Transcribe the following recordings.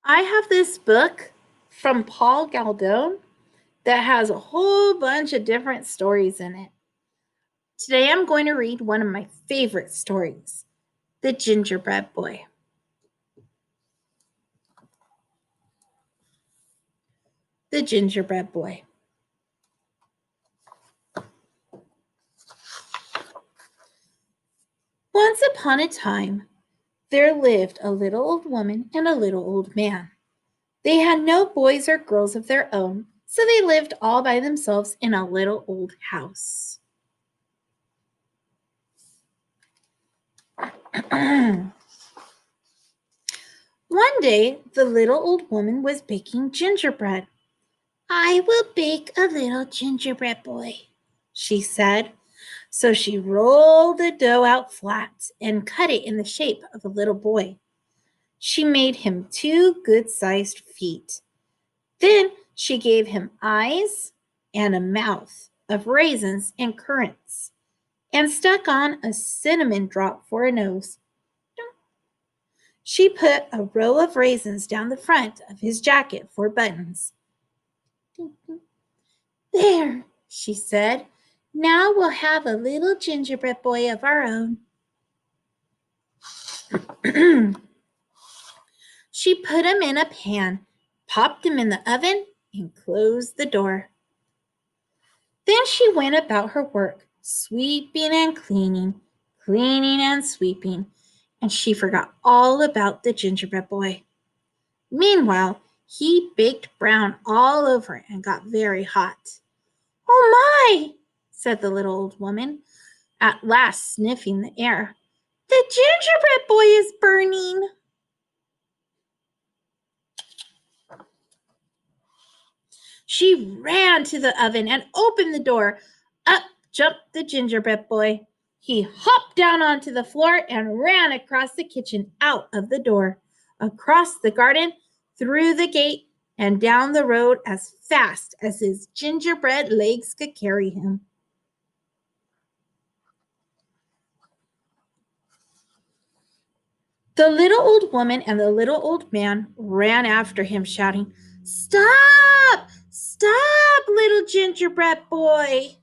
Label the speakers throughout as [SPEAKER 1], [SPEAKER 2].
[SPEAKER 1] I have this book from Paul Galdone that has a whole bunch of different stories in it. Today I'm going to read one of my favorite stories, The Gingerbread Boy. The Gingerbread Boy. Once upon a time, there lived a little old woman and a little old man. They had no boys or girls of their own, so they lived all by themselves in a little old house. One day, the little old woman was baking gingerbread. "I will bake a little gingerbread boy," she said. So she rolled the dough out flat and cut it in the shape of a little boy. She made him 2 good-sized feet. Then she gave him eyes and a mouth of raisins and currants and stuck on a cinnamon drop for a nose. She put a row of raisins down the front of his jacket for buttons. "There," she said. "Now we'll have a little gingerbread boy of our own." She put him in a pan, popped him in the oven, and closed the door. Then she went about her work, sweeping and cleaning, cleaning and sweeping, and she forgot all about the gingerbread boy. Meanwhile, he baked brown all over and got very hot. "Oh my!" said the little old woman, at last sniffing the air. "The gingerbread boy is burning." She ran to the oven and opened the door. Up jumped the gingerbread boy. He hopped down onto the floor and ran across the kitchen, out of the door, across the garden, through the gate, and down the road as fast as his gingerbread legs could carry him. The little old woman and the little old man ran after him, shouting, "Stop! Stop, little gingerbread boy!"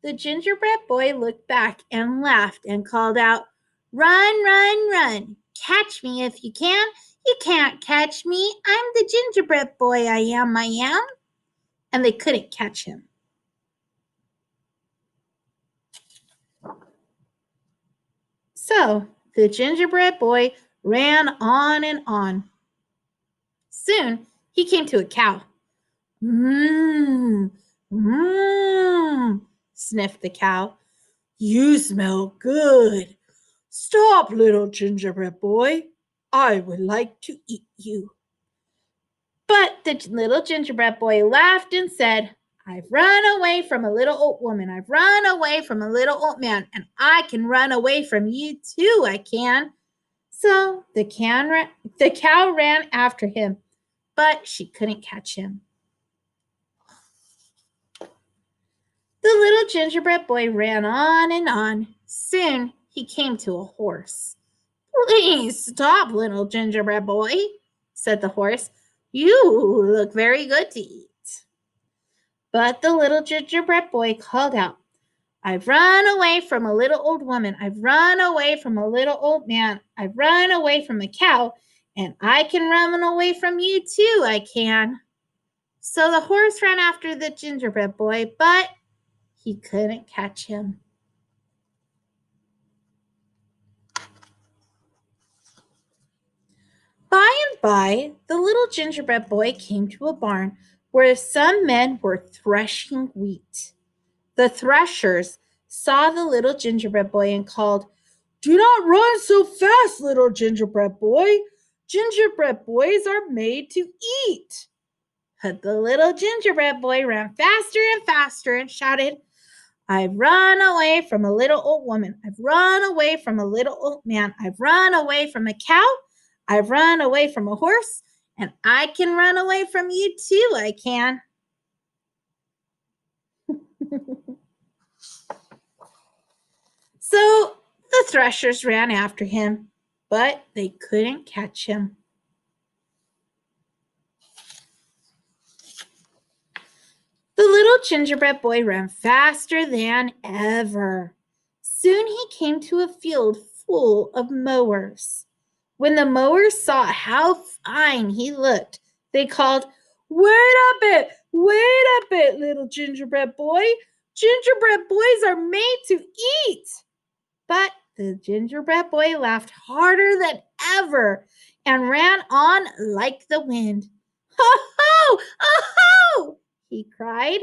[SPEAKER 1] The gingerbread boy looked back and laughed and called out, "Run, run, run! Catch me if you can! You can't catch me! I'm the gingerbread boy, I am, I am!" And they couldn't catch him. So the gingerbread boy ran on and on. Soon he came to a cow. "Mmm, mmm," sniffed the cow. "You smell good. Stop, little gingerbread boy. I would like to eat you." But the little gingerbread boy laughed and said, "I've run away from a little old woman. I've run away from a little old man, and I can run away from you too, I can." So the cow ran after him, but she couldn't catch him. The little gingerbread boy ran on and on. Soon he came to a horse. "Please stop, little gingerbread boy," said the horse. "You look very good to eat." But the little gingerbread boy called out, "I've run away from a little old woman. I've run away from a little old man. I've run away from a cow, and I can run away from you too, I can." So the horse ran after the gingerbread boy, but he couldn't catch him. By and by, the little gingerbread boy came to a barn where some men were threshing wheat. The threshers saw the little gingerbread boy and called, "Do not run so fast, little gingerbread boy. Gingerbread boys are made to eat." But the little gingerbread boy ran faster and faster and shouted, "I've run away from a little old woman. I've run away from a little old man. I've run away from a cow. I've run away from a horse. And I can run away from you too, I can." So the threshers ran after him, but they couldn't catch him. The little gingerbread boy ran faster than ever. Soon he came to a field full of mowers. When the mowers saw how fine he looked, they called, "Wait a bit, wait a bit, little gingerbread boy. Gingerbread boys are made to eat." But the gingerbread boy laughed harder than ever and ran on like the wind. "Ho, ho, ho!" he cried.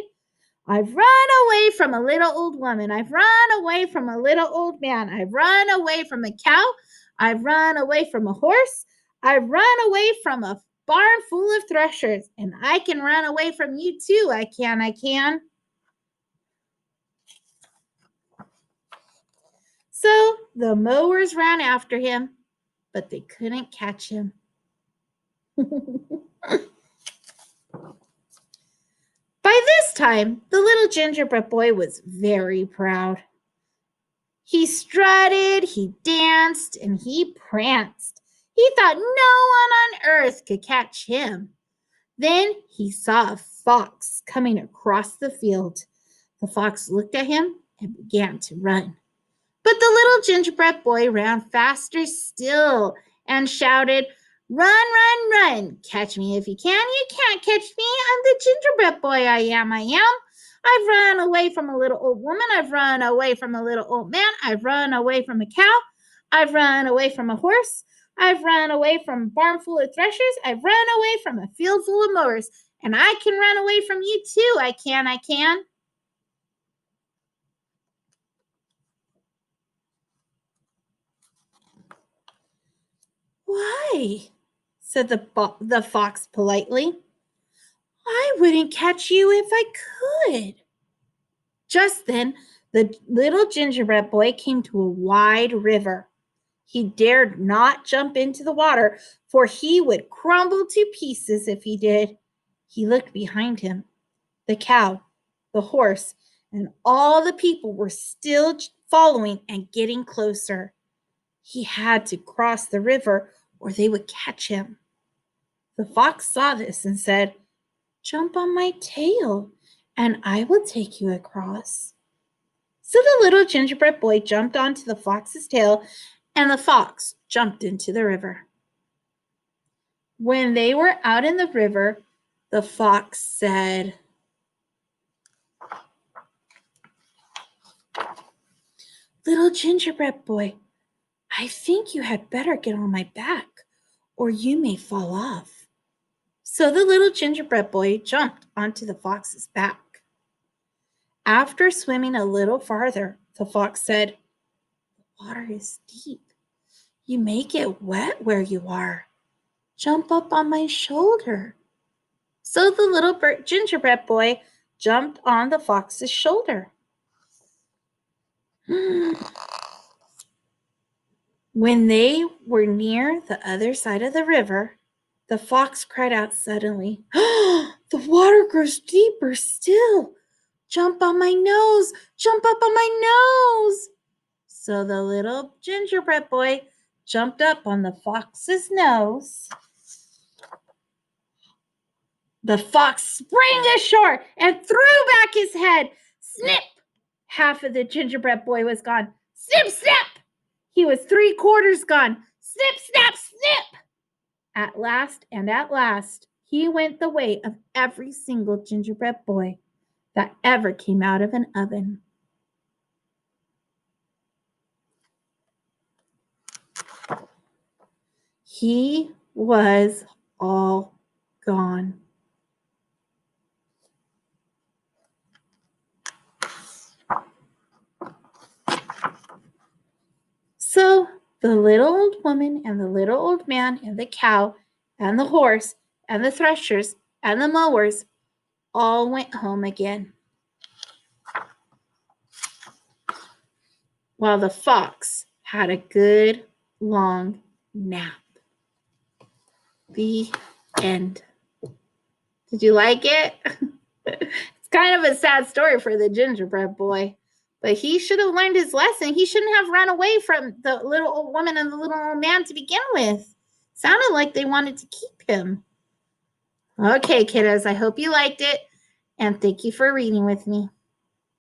[SPEAKER 1] "I've run away from a little old woman. I've run away from a little old man. I've run away from a cow. I've run away from a horse. I've run away from a barn full of threshers. And I can run away from you too. I can. So the mowers ran after him, but they couldn't catch him. By this time, the little gingerbread boy was very proud. He strutted, he danced, and he pranced. He thought no one on earth could catch him. Then he saw a fox coming across the field. The fox looked at him and began to run. But the little gingerbread boy ran faster still and shouted, "Run, run, run! Catch me if you can. You can't catch me. I'm the gingerbread boy. I am. I've run away from a little old woman. I've run away from a little old man. I've run away from a cow. I've run away from a horse. I've run away from a barn full of threshers. I've run away from a field full of mowers. And I can run away from you too. I can. "Why?" said the fox politely. "I wouldn't catch you if I could." Just then, the little gingerbread boy came to a wide river. He dared not jump into the water, for he would crumble to pieces if he did. He looked behind him. The cow, the horse, and all the people were still following and getting closer. He had to cross the river or they would catch him. The fox saw this and said, "Jump on my tail, and I will take you across." So the little gingerbread boy jumped onto the fox's tail, and the fox jumped into the river. When they were out in the river, the fox said, "Little gingerbread boy, I think you had better get on my back, or you may fall off." So the little gingerbread boy jumped onto the fox's back. After swimming a little farther, the fox said, "The water is deep. You may get wet where you are. Jump up on my shoulder." So the little gingerbread boy jumped on the fox's shoulder. When they were near the other side of the river, the fox cried out suddenly, "Oh, the water grows deeper still. Jump on my nose, jump up on my nose." So the little gingerbread boy jumped up on the fox's nose. The fox sprang ashore and threw back his head. Snip! Half of the gingerbread boy was gone. Snip, snap! He was 3/4 gone. Snip, snap, snip! At last, he went the way of every single gingerbread boy that ever came out of an oven. He was all gone. So the little old woman and the little old man and the cow and the horse and the threshers and the mowers all went home again, while the fox had a good long nap. The end. Did you like it? It's kind of a sad story for the gingerbread boy, but he should have learned his lesson. He shouldn't have run away from the little old woman and the little old man to begin with. Sounded like they wanted to keep him. Okay, kiddos, I hope you liked it. And thank you for reading with me.